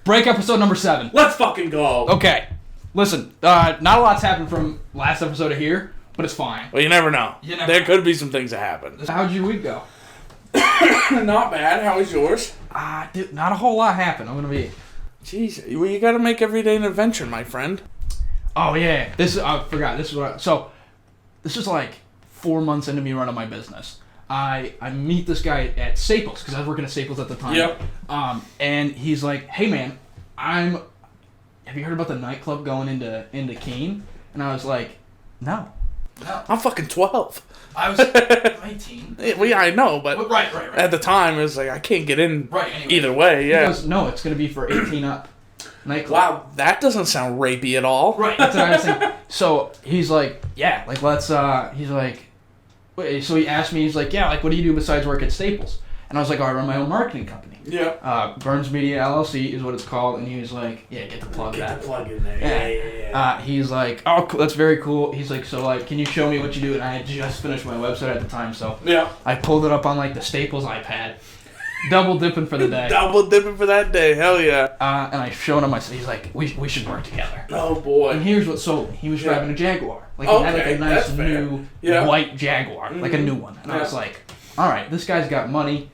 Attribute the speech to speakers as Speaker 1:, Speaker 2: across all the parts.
Speaker 1: Break episode number 7.
Speaker 2: Let's fucking go.
Speaker 1: Okay. Listen, not a lot's happened from last episode to here, but it's fine.
Speaker 2: Well, you never know. There could be some things that happen.
Speaker 1: How'd your week go?
Speaker 2: Not bad. How was yours?
Speaker 1: Dude, not a whole lot happened. I'm gonna be...
Speaker 2: Jeez, well, you gotta make every day an adventure, my friend.
Speaker 1: Oh, yeah. I forgot. This is like 4 months into me running my business. I meet this guy at Staples, because I was working at Staples at the time.
Speaker 2: Yep.
Speaker 1: And he's like, hey, man, have you heard about the nightclub going into Keene? And I was like, no.
Speaker 2: I'm fucking 12.
Speaker 1: I was 19.
Speaker 2: Well, yeah, I know, but
Speaker 1: right.
Speaker 2: At the time, it was like, I can't get in
Speaker 1: anyway.
Speaker 2: Either way, yeah.
Speaker 1: He goes, no, it's going to be for 18 up. Nightclub.
Speaker 2: Wow, that doesn't sound rapey at all.
Speaker 1: Right, that's what I was saying. So he's like, yeah, like let's, he's like, so he asked me, he's like, yeah, like what do you do besides work at Staples? And I was like, oh, I run my own marketing company.
Speaker 2: Yeah.
Speaker 1: Burns Media LLC is what it's called. And he was like, yeah, get the plug in there.
Speaker 2: Get the plug in there. Yeah.
Speaker 1: He's like, oh, cool, that's very cool. He's like, so like, can you show me what you do? And I had just finished my website at the time, so
Speaker 2: yeah.
Speaker 1: I pulled it up on like the Staples iPad. Double dipping for the day.
Speaker 2: Double dipping for that day, hell yeah.
Speaker 1: And I showed him, he's like, we should work together.
Speaker 2: Oh boy.
Speaker 1: And here's what sold me. He was driving a Jaguar. Like, he had like a nice new white Jaguar. Like a new one. And I was like, alright, this guy's got money.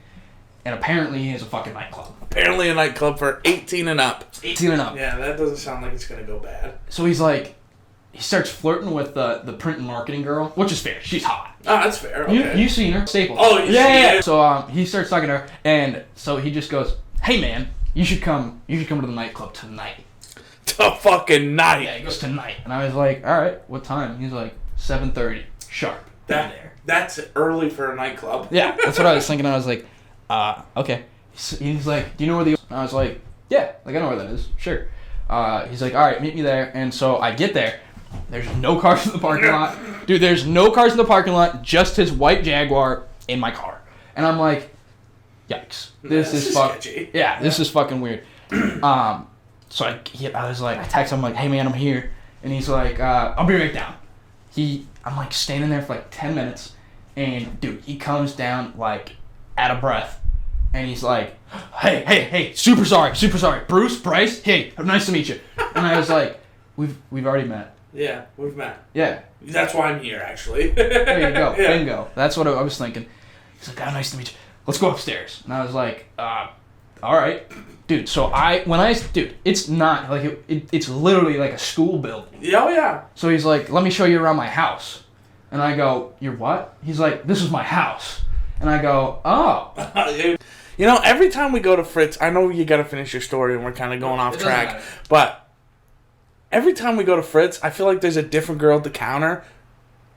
Speaker 1: And apparently he has a fucking nightclub.
Speaker 2: Apparently a nightclub for 18 and up.
Speaker 1: 18 and up.
Speaker 2: Yeah, that doesn't sound like it's going to go bad.
Speaker 1: So he's like, he starts flirting with the print and marketing girl, which is fair. She's hot.
Speaker 2: Oh, that's fair. Okay.
Speaker 1: You seen her? Staples.
Speaker 2: Oh, yeah.
Speaker 1: So he starts talking to her, and so he just goes, "Hey man, you should come to the nightclub tonight."
Speaker 2: To fucking night.
Speaker 1: Yeah, he goes tonight, and I was like, "All right, what time?" He's like, 7:30 sharp.
Speaker 2: That's early for a nightclub.
Speaker 1: Yeah, that's what I was thinking. I was like, okay. He's like, "Do you know where the?" And I was like, "Yeah, like I know where that is. Sure." He's like, "All right, meet me there." And so I get there. There's no cars in the parking lot. Dude, there's no cars in the parking lot, just his white Jaguar in my car. And I'm like, yikes. This is
Speaker 2: sketchy.
Speaker 1: Yeah, this is fucking weird. So I was like, I text him like, hey man, I'm here. And he's like, I'll be right down. I'm like standing there for like 10 minutes. And dude, he comes down like out of breath. And he's like, hey, super sorry. Bruce, Bryce, hey, nice to meet you. And I was like, we've already met.
Speaker 2: Yeah, we've met.
Speaker 1: Yeah.
Speaker 2: That's why I'm here, actually.
Speaker 1: There you go.
Speaker 2: Yeah.
Speaker 1: Bingo. That's what I was thinking. He's like, nice to meet you. Let's go upstairs. And I was like, all right. Dude, so it's not, like, it's literally like a school building.
Speaker 2: Oh, yeah.
Speaker 1: So he's like, let me show you around my house. And I go, your what? He's like, this is my house. And I go, oh.
Speaker 2: You know, every time we go to Fritz, I know you got to finish your story and we're kind of going off track, but every time we go to Fritz, I feel like there's a different girl at the counter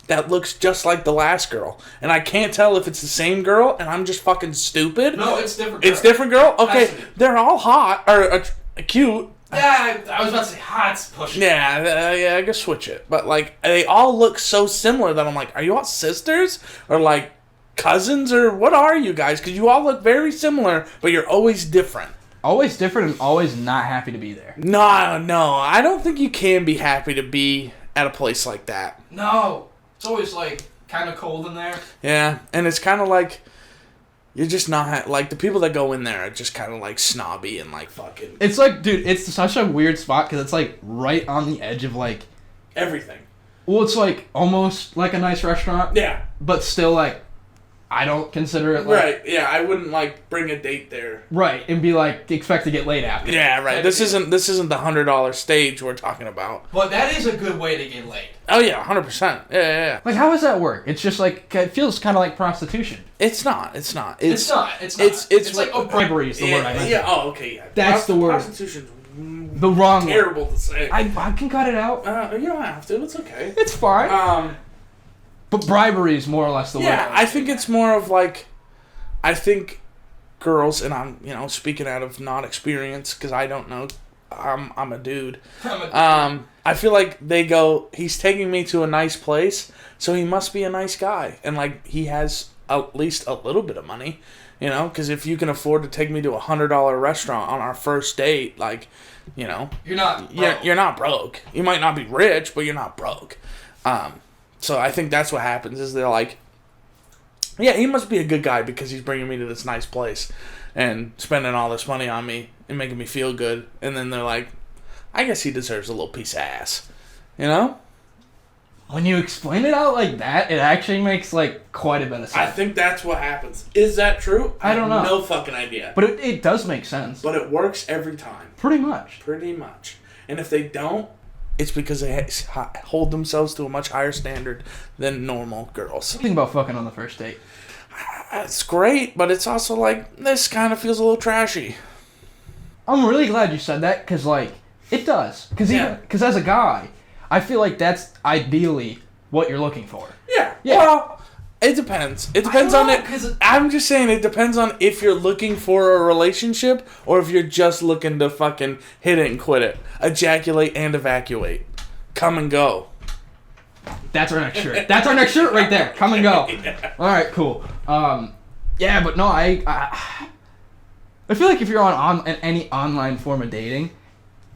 Speaker 2: that looks just like the last girl. And I can't tell if it's the same girl and I'm just fucking stupid.
Speaker 1: No, it's different girl.
Speaker 2: It's different girl? Okay, they're all hot, or cute.
Speaker 1: Yeah, I was about to say hot's pushing.
Speaker 2: Yeah, I guess switch it. But, like, they all look so similar that I'm like, are you all sisters? Or, like, cousins? Or what are you guys? Because you all look very similar, but you're always different.
Speaker 1: Always different and always not happy to be there.
Speaker 2: No, I don't think you can be happy to be at a place like that.
Speaker 1: No, it's always like kind of cold in there.
Speaker 2: Yeah, and it's kind of like you're just not like the people that go in there are just kind of like snobby and like fucking.
Speaker 1: It's like, dude, it's such a weird spot because it's like right on the edge of like
Speaker 2: everything.
Speaker 1: Well, it's like almost like a nice restaurant.
Speaker 2: Yeah,
Speaker 1: but still like. I don't consider it like...
Speaker 2: Right, yeah, I wouldn't, like, bring a date there.
Speaker 1: Right, and be like, expect to get laid after.
Speaker 2: Yeah, right. This isn't the $100 stage we're talking about.
Speaker 1: But that is a good way to get laid.
Speaker 2: Oh, yeah, 100%. Yeah.
Speaker 1: Like, how does that work? It's just like, it feels kind of like prostitution.
Speaker 2: It's not.
Speaker 1: It's not. It's like, bribery is the word I meant.
Speaker 2: Yeah, okay, yeah.
Speaker 1: That's the word.
Speaker 2: Prostitution's
Speaker 1: the wrong word.
Speaker 2: Terrible to say.
Speaker 1: I can cut it out.
Speaker 2: You don't have to. It's okay.
Speaker 1: It's fine. But bribery is more or less the word.
Speaker 2: Yeah, I think it's more of like... I think girls, and I'm, speaking out of not experience, because I don't know, I'm a dude. I feel like they go, he's taking me to a nice place, so he must be a nice guy. And, like, he has at least a little bit of money, because if you can afford to take me to a $100 restaurant on our first date, like, You're not broke. You're not broke. You might not be rich, but you're not broke. So I think that's what happens, is they're like, yeah, he must be a good guy because he's bringing me to this nice place. and spending all this money on me and making me feel good. And then they're like, I guess he deserves a little piece of ass. You know?
Speaker 1: When you explain it out like that, it actually makes, like, quite a bit of sense.
Speaker 2: I think that's what happens. Is that true?
Speaker 1: I don't know.
Speaker 2: No fucking idea.
Speaker 1: But it does make sense.
Speaker 2: But it works every time.
Speaker 1: Pretty much.
Speaker 2: Pretty much. And if they don't, it's because they hold themselves to a much higher standard than normal girls.
Speaker 1: Think about fucking on the first date.
Speaker 2: It's great, but it's also like, this kind of feels a little trashy.
Speaker 1: I'm really glad you said that, because, like, it does. Because as a guy, I feel like that's ideally what you're looking for.
Speaker 2: Yeah. Well, it depends. It depends on it. I'm just saying it depends on if you're looking for a relationship or if you're just looking to fucking hit it and quit it. Ejaculate and evacuate. Come and go.
Speaker 1: That's our next shirt. That's our next shirt right there. Come and go. Yeah. All right, cool. Yeah, but no, I feel like if you're on any online form of dating,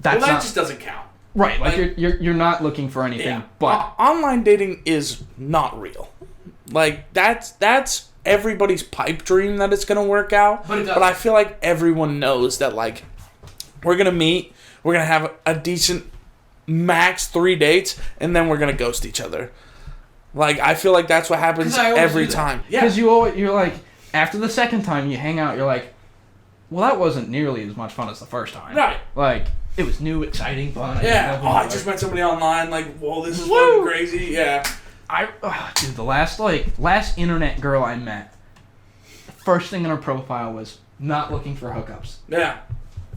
Speaker 1: that
Speaker 2: just doesn't count.
Speaker 1: Right, like you're not looking for anything,
Speaker 2: yeah.
Speaker 1: but
Speaker 2: online dating is not real. Like that's everybody's pipe dream that it's gonna work out. But I feel like everyone knows that, like, we're gonna meet, we're gonna have a decent max 3 dates, and then we're gonna ghost each other. Like, I feel like that's what happens every time. Yeah,
Speaker 1: because you're like, after the second time you hang out, you're like, well, that wasn't nearly as much fun as the first time.
Speaker 2: Right.
Speaker 1: Like, it was new, exciting, fun.
Speaker 2: I just met somebody online. Like, whoa, this is fucking crazy. Yeah.
Speaker 1: Dude, the last internet girl I met, first thing on her profile was not looking for hookups.
Speaker 2: Yeah.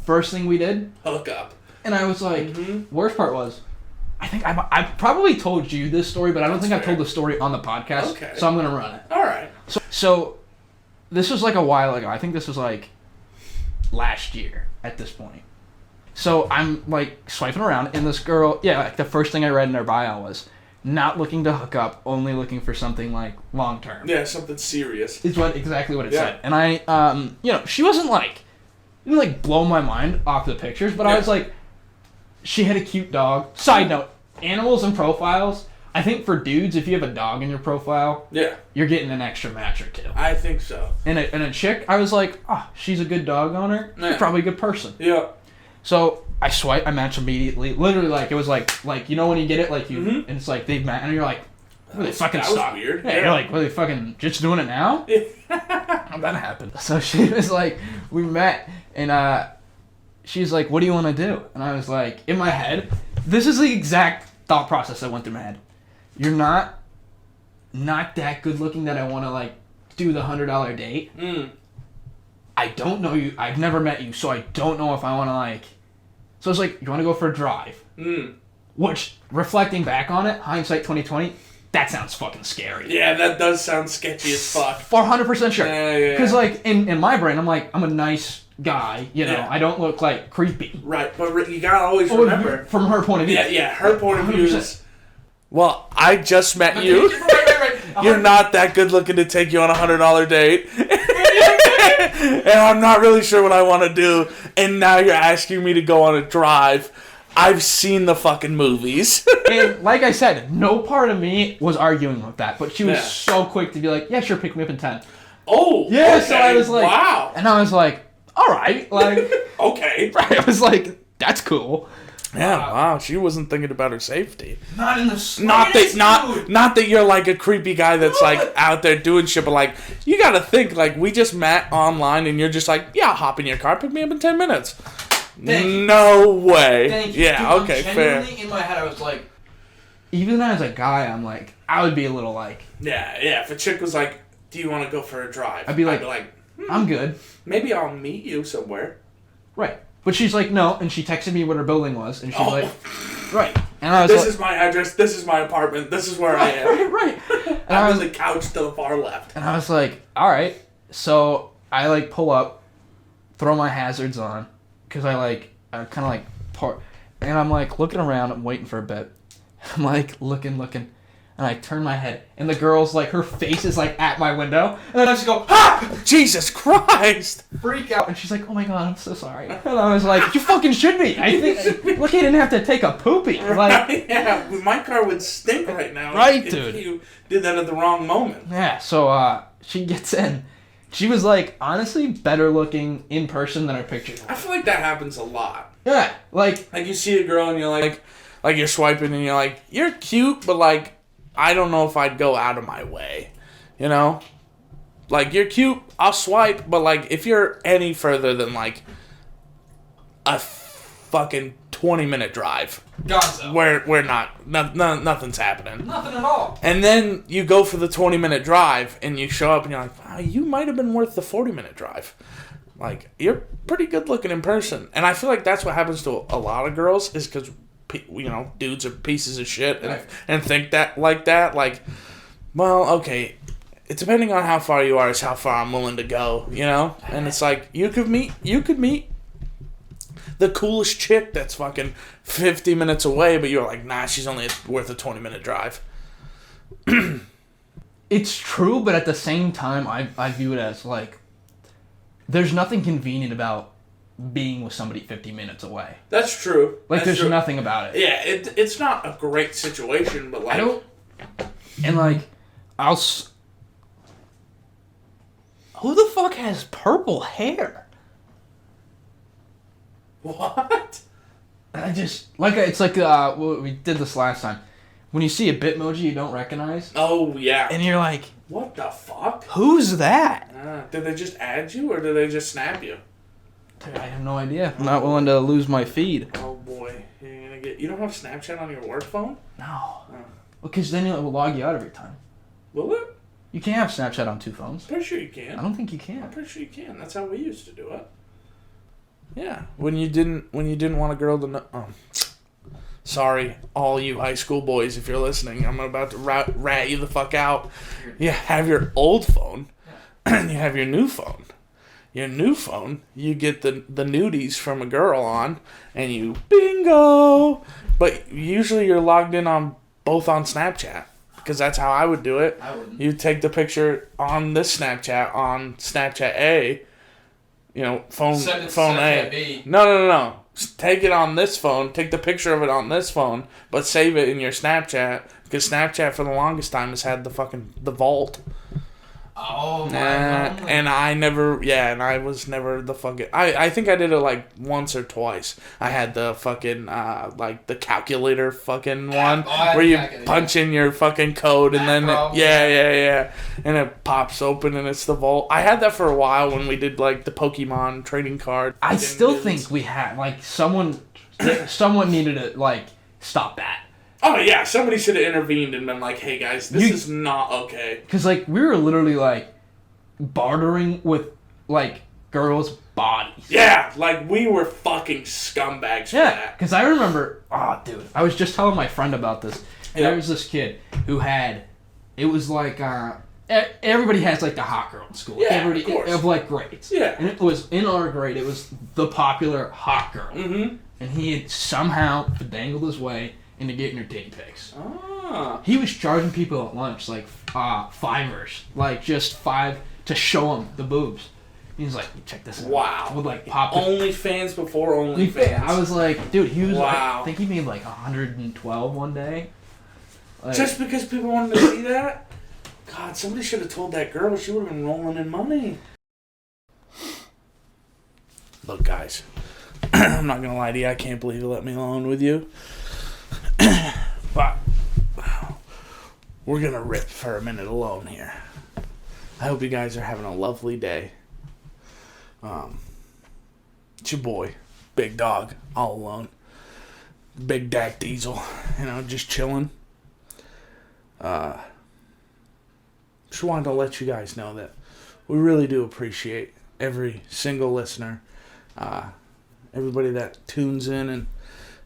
Speaker 1: First thing we did,
Speaker 2: hook up.
Speaker 1: And I was like, worst part was, I think I probably told you this story, but I don't think I've told the story on the podcast.
Speaker 2: Okay.
Speaker 1: So I'm gonna run it.
Speaker 2: All right.
Speaker 1: So this was like a while ago. I think this was like last year at this point. So I'm like swiping around, and this girl, like the first thing I read in her bio was not looking to hook up, only looking for something like long term.
Speaker 2: Yeah, something serious.
Speaker 1: Is exactly what it said. And I, she wasn't like, didn't like blow my mind off the pictures, but I was like, she had a cute dog. Side note, animals and profiles. I think for dudes, if you have a dog in your profile, you're getting an extra match or two.
Speaker 2: I think so.
Speaker 1: And a chick, I was like, she's a good dog owner. She's probably a good person.
Speaker 2: Yeah.
Speaker 1: So I swipe, I match immediately. Literally, like, it was like you know when you get it, like you, and it's like they've matched, and you're like, really fucking
Speaker 2: that
Speaker 1: stop.
Speaker 2: Was weird.
Speaker 1: Yeah, you're like, really fucking just doing it now? How'd that happen? So she was like, we met, and she's like, what do you want to do? And I was like, in my head, this is the exact thought process that went through my head. You're not that good looking that I want to, like, do the $100 date. I don't know you. I've never met you, so I don't know if I want to, like... So I was like, you want to go for a drive? Which, reflecting back on it, hindsight 2020, that sounds fucking scary.
Speaker 2: Yeah, that does sound sketchy as fuck.
Speaker 1: 400% sure.
Speaker 2: Yeah.
Speaker 1: Because, like, in my brain, I'm like, I'm a nice guy, you know? Yeah. I don't look, like, creepy.
Speaker 2: Right, but you gotta always remember...
Speaker 1: From her point of view.
Speaker 2: Yeah, her point of view is... Well, I just met you.
Speaker 1: Right.
Speaker 2: You're not that good looking to take you on a $100 date. And I'm not really sure what I want to do. And now you're asking me to go on a drive. I've seen the fucking movies.
Speaker 1: And like I said, no part of me was arguing with that. But she was so quick to be like, yeah, sure, pick me up in 10.
Speaker 2: Oh,
Speaker 1: yeah.
Speaker 2: Okay.
Speaker 1: So I was like,
Speaker 2: wow.
Speaker 1: And I was like, all right. Like,
Speaker 2: okay.
Speaker 1: Right. I was like, that's cool.
Speaker 2: Yeah, wow. She wasn't thinking about her safety.
Speaker 1: Not in the slightest.
Speaker 2: Not that you're like a creepy guy that's like out there doing shit, but like you gotta think like we just met online and you're just like, yeah, I'll hop in your car, pick me up in 10 minutes. No way.
Speaker 1: Thank you.
Speaker 2: Yeah,
Speaker 1: Dude,
Speaker 2: okay, fair.
Speaker 1: In my head, I was like, even as a guy, I'm like, I would be a little like,
Speaker 2: yeah. If a chick was like, do you want to go for a drive?
Speaker 1: I'd be like, I'm good.
Speaker 2: Maybe I'll meet you somewhere.
Speaker 1: Right. But she's like, no, and she texted me what her building was, and she's like, right. And I was
Speaker 2: this is my address, this is my apartment, this is where I am.
Speaker 1: Right.
Speaker 2: And I was the couch to the far left.
Speaker 1: And I was like, all right. So I like pull up, throw my hazards on, because I kind of like part, and I'm like looking around, I'm waiting for a bit. I'm like looking, and I turn my head, and the girl's like, her face is like at my window, and then I just go, ha!
Speaker 2: Jesus Christ!
Speaker 1: Freak out, and she's like, oh my god, I'm so sorry. And I was like, you fucking should be. I think, look, he didn't have to take a poopy. Like,
Speaker 2: yeah, my car would stink right now.
Speaker 1: Right,
Speaker 2: if
Speaker 1: dude.
Speaker 2: you did that at the wrong moment.
Speaker 1: Yeah, so she gets in. She was like, honestly, better looking in person than her pictures.
Speaker 2: I feel like that happens a lot.
Speaker 1: Yeah, like
Speaker 2: you see a girl and you're like you're swiping and you're like, you're cute, but like, I don't know if I'd go out of my way, you know? Like, you're cute, I'll swipe, but like, if you're any further than like a fucking 20-minute drive,
Speaker 1: Gonzo.
Speaker 2: we're nothing's happening.
Speaker 1: Nothing at all.
Speaker 2: And then you go for the 20-minute drive and you show up and you're like, wow, you might have been worth the 40-minute drive. Like, you're pretty good looking in person. And I feel like that's what happens to a lot of girls is because, you know, dudes are pieces of shit and think that like that. Like, well, okay, it's depending on how far you are is how far I'm willing to go, you know? And it's like, you could meet the coolest chick that's fucking 50 minutes away, but you're like, nah, she's only worth a 20-minute drive.
Speaker 1: It's true, but at the same time, I view it as like, there's nothing convenient about being with somebody 50 minutes away.
Speaker 2: That's true.
Speaker 1: Like, there's nothing about it.
Speaker 2: Yeah, it's not a great situation, but like...
Speaker 1: And like, who the fuck has purple hair?
Speaker 2: What?
Speaker 1: It's like, we did this last time. When you see a Bitmoji you don't recognize.
Speaker 2: Oh, yeah.
Speaker 1: And you're like...
Speaker 2: What the fuck?
Speaker 1: Who's that?
Speaker 2: Did they just add you, or did they just snap you?
Speaker 1: Dude, I have no idea. I'm not willing to lose my feed.
Speaker 2: Oh, boy. You don't have Snapchat on your work phone?
Speaker 1: No. Oh. Because then it will log you out every time.
Speaker 2: Will it?
Speaker 1: You can't have Snapchat on two phones.
Speaker 2: Pretty sure you can.
Speaker 1: I don't think you can.
Speaker 2: I'm pretty sure you can. That's how we used to do it. Yeah. When you didn't want a girl to know... Oh. Sorry, all you high school boys, if you're listening. I'm about to rat you the fuck out. You have your old phone, and you have your new phone. Your new phone, you get the nudies from a girl on, and you bingo. But usually you're logged in on both on Snapchat, because that's how I would do it.
Speaker 1: I wouldn't.
Speaker 2: You take the picture on this Snapchat, on Snapchat A, you know, phone A.
Speaker 1: B.
Speaker 2: No. Take it on this phone. Take the picture of it on this phone, but save it in your Snapchat, because Snapchat for the longest time has had the vault.
Speaker 1: Oh, my God.
Speaker 2: And I was never the fucking... I think I did it like once or twice. I had the fucking, like the calculator fucking one, where you punch in your fucking code and then... Yeah. And it pops open and it's the vault. I had that for a while when we did like the Pokemon trading card.
Speaker 1: I still think we had, like, someone needed to, like, stop that.
Speaker 2: Oh, yeah. Somebody should have intervened and been like, hey, guys, this is not okay.
Speaker 1: Because, like, we were literally, like, bartering with, like, girls' bodies.
Speaker 2: Yeah, like, we were fucking scumbags for that.
Speaker 1: Because I remember... Oh, dude. I was just telling my friend about this. And there was this kid who had... It was, like, everybody has, like, the hot girl in school.
Speaker 2: Yeah,
Speaker 1: everybody,
Speaker 2: of course.
Speaker 1: Of, like, grades.
Speaker 2: Yeah.
Speaker 1: And it was, in our grade, it was the popular hot girl.
Speaker 2: Mm-hmm.
Speaker 1: And he had somehow dangled his way into getting her dick pics.
Speaker 2: Ah.
Speaker 1: He was charging people at lunch, like, $5, like, just $5 to show them the boobs. He's like, check this out.
Speaker 2: Wow.
Speaker 1: Would, like, pop
Speaker 2: OnlyFans before OnlyFans.
Speaker 1: I was like, dude, he was,
Speaker 2: wow.
Speaker 1: I think he made, like, 112 one day. Like,
Speaker 2: just because people wanted to see that? God, somebody should have told that girl. She would have been rolling in money. Look, guys. I'm not going to lie to you. I can't believe you let me alone with you. But we're going to rip for a minute alone here. I hope you guys are having a lovely day. It's your boy, Big Dog, all alone. Big Dak Diesel, you know, just chilling. Just wanted to let you guys know that we really do appreciate every single listener. Everybody that tunes in and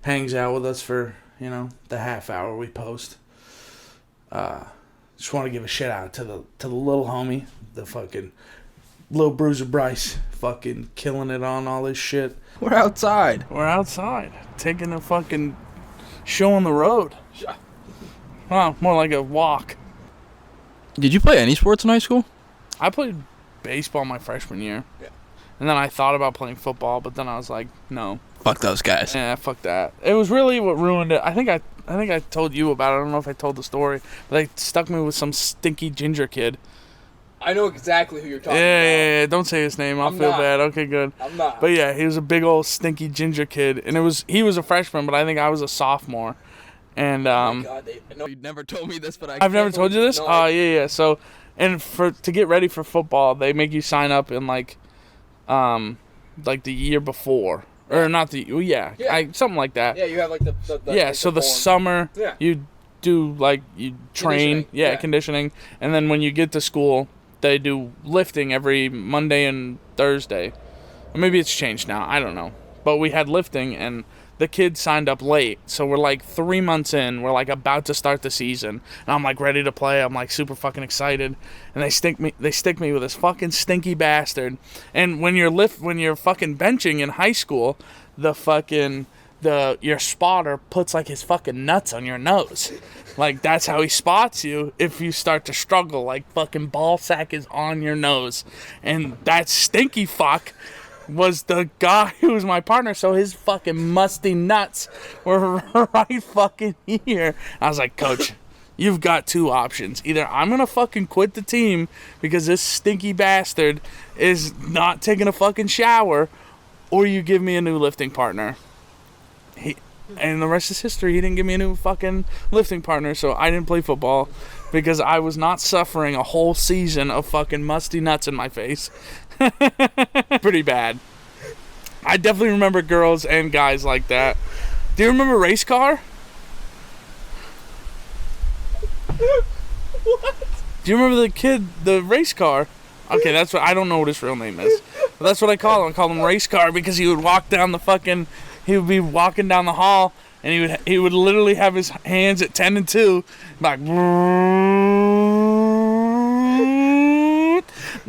Speaker 2: hangs out with us for, you know, the half hour we post. Just want to give a shout out to the little homie, the fucking little Bruiser Bryce, fucking killing it on all this shit.
Speaker 1: we're outside.
Speaker 2: We're outside, taking a fucking show on the road. Well, more like a walk.
Speaker 1: Did you play any sports in high school?
Speaker 2: I played baseball my freshman year. Yeah. And then I thought about playing football, but then I was like, no.
Speaker 1: Fuck those guys.
Speaker 2: Yeah, fuck that. It was really what ruined it. I think I told you about it. I don't know if I told the story. But they stuck me with some stinky ginger kid.
Speaker 1: I know exactly who you're talking about.
Speaker 2: Yeah, don't say his name. I'll feel bad. Okay, good.
Speaker 1: I'm not.
Speaker 2: But yeah, he was a big old stinky ginger kid, and he was a freshman, but I think I was a sophomore. And
Speaker 1: oh my God, I know you never told me this, but
Speaker 2: I've never told you this.
Speaker 1: No,
Speaker 2: Oh yeah. So, and to get ready for football, they make you sign up in like the year before, or not the something like that.
Speaker 1: Yeah, you have like the
Speaker 2: yeah. So the summer, you do you train, conditioning, and then when you get to school, they do lifting every Monday and Thursday. Or maybe it's changed now. I don't know. But we had lifting, and the kids signed up late, so we're 3 months in. We're about to start the season, and I'm ready to play. I'm super fucking excited, and they stick me with this fucking stinky bastard. And when you're fucking benching in high school, your spotter puts his fucking nuts on your nose. That's how he spots you if you start to struggle. Fucking ball sack is on your nose, and that stinky fuck was the guy who was my partner, so his fucking musty nuts were right fucking here. I was like, Coach, you've got two options. Either I'm gonna fucking quit the team because this stinky bastard is not taking a fucking shower, or you give me a new lifting partner. And the rest is history. He didn't give me a new fucking lifting partner, so I didn't play football because I was not suffering a whole season of fucking musty nuts in my face. Pretty bad. I definitely remember girls and guys like that. Do you remember Race Car? What? Do you remember the race car? Okay, that's what I don't know what his real name is. But that's what I call him. I call him Race Car because he would he would be walking down the hall, and he would literally have his hands at 10 and 2, and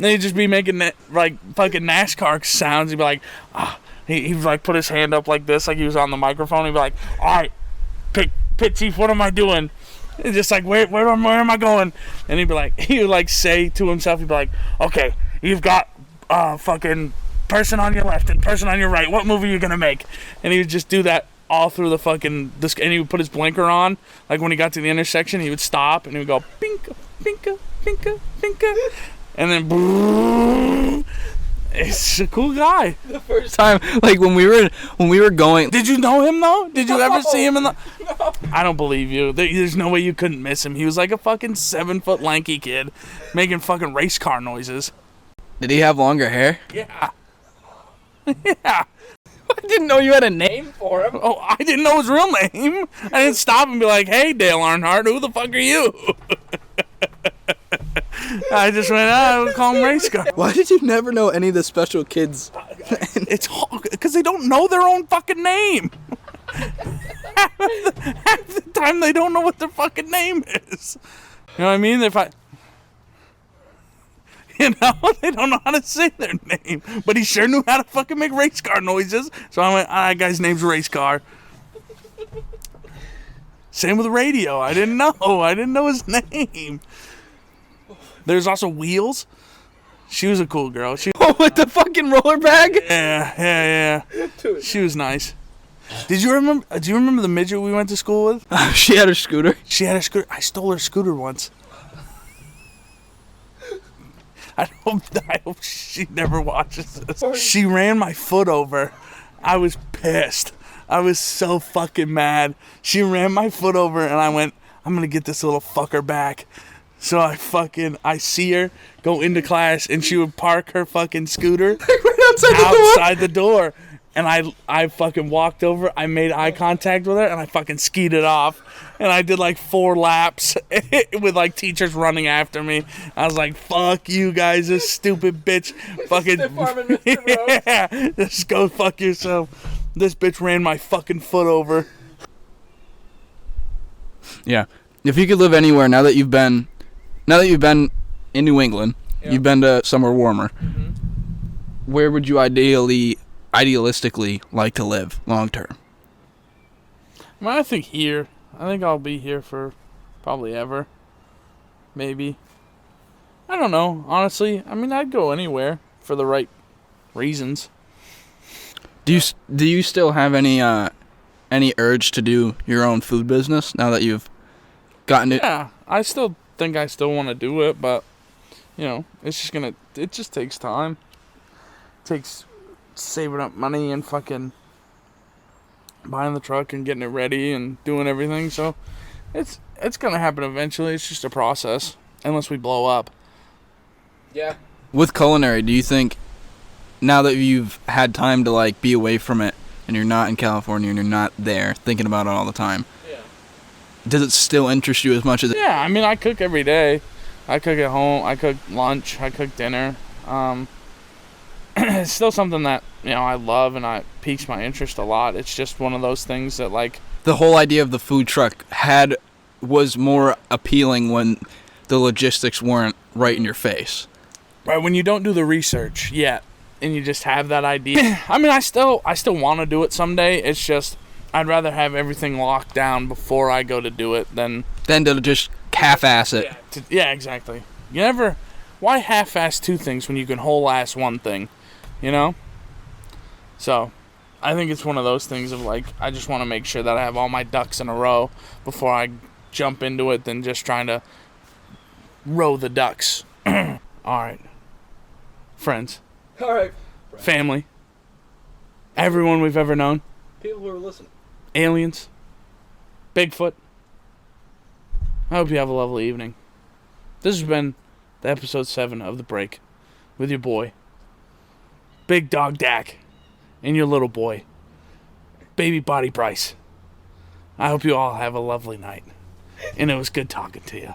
Speaker 2: he'd just be making fucking NASCAR sounds. He'd be like, he'd put his hand up like this, like he was on the microphone. He'd be like, all right, pit chief, what am I doing? And just where am I going? And he would say to himself, he'd be like, okay, you've got fucking person on your left and person on your right. What move are you gonna make? And he would just do that all through the fucking and he would put his blinker on. When he got to the intersection, he would stop and he would go pinka, pinka, pinka, pinka. And then, it's a cool guy.
Speaker 1: The first time, when we were going.
Speaker 2: Did you know him though? Did you ever see him in the? No. I don't believe you. There's no way you couldn't miss him. He was like a fucking 7-foot lanky kid, making fucking race car noises.
Speaker 1: Did he have longer hair?
Speaker 2: Yeah. Yeah.
Speaker 1: I didn't know you had a name for him.
Speaker 2: Oh, I didn't know his real name. I didn't stop and be like, "Hey, Dale Earnhardt, who the fuck are you?" I just went, I would call him Race Car.
Speaker 1: Why did you never know any of the special kids?
Speaker 2: It's because they don't know their own fucking name. Half the time they don't know what their fucking name is. You know what I mean? They don't know how to say their name. But he sure knew how to fucking make race car noises. So I went, that guy's name's Race Car. Same with radio. I didn't know his name. There's also Wheels. She was a cool girl.
Speaker 1: With the fucking roller bag?
Speaker 2: Yeah. She was nice. Do you remember the midget we went to school with?
Speaker 1: She had a scooter.
Speaker 2: I stole her scooter once. I hope she never watches this. She ran my foot over. I was pissed. I was so fucking mad. She ran my foot over, and I went, I'm gonna get this little fucker back. So I see her go into class, and she would park her fucking scooter outside the door. And I fucking walked over, I made eye contact with her, and I fucking skied it off. And I did 4 laps with teachers running after me. I was like, fuck you guys, this stupid bitch. Fucking yeah, just go fuck yourself. This bitch ran my fucking foot over.
Speaker 1: Yeah. If you could live anywhere now that you've been in New England, you've been to somewhere warmer, where would you idealistically like to live long term?
Speaker 2: I think here. I think I'll be here for probably ever. Maybe. I don't know, honestly. I'd go anywhere for the right reasons.
Speaker 1: Do you still have any urge to do your own food business now that you've gotten it?
Speaker 2: Yeah, I still think I still want to do it, but it just takes time. It takes saving up money and fucking buying the truck and getting it ready and doing everything. So it's gonna happen eventually. It's just a process, unless we blow up.
Speaker 1: Yeah.
Speaker 3: With culinary, do you think now that you've had time to like be away from it and you're not in California and you're not there thinking about it all the time, does it still interest you as much as
Speaker 2: Yeah, I mean, I cook every day. I cook at home. I cook lunch. I cook dinner. It's still something that, I love and it piques my interest a lot. It's just one of those things that, like...
Speaker 3: The whole idea of the food truck was more appealing when the logistics weren't right in your face.
Speaker 2: Right, when you don't do the research yet and you just have that idea. I mean, I still want to do it someday. It's just... I'd rather have everything locked down before I go to do it than
Speaker 3: to just half-ass it.
Speaker 2: Yeah, exactly. Why half-ass two things when you can whole-ass one thing, So, I think it's one of those things of, like, I just want to make sure that I have all my ducks in a row before I jump into it than just trying to row the ducks. All right. Friends.
Speaker 1: All right.
Speaker 2: Family. Everyone we've ever known.
Speaker 1: People who are listening.
Speaker 2: Aliens. Bigfoot. I hope you have a lovely evening. This has been the episode 7 of The Break with your boy, Big Dog Dak, and your little boy, Baby Body Bryce. I hope you all have a lovely night, and it was good talking to you.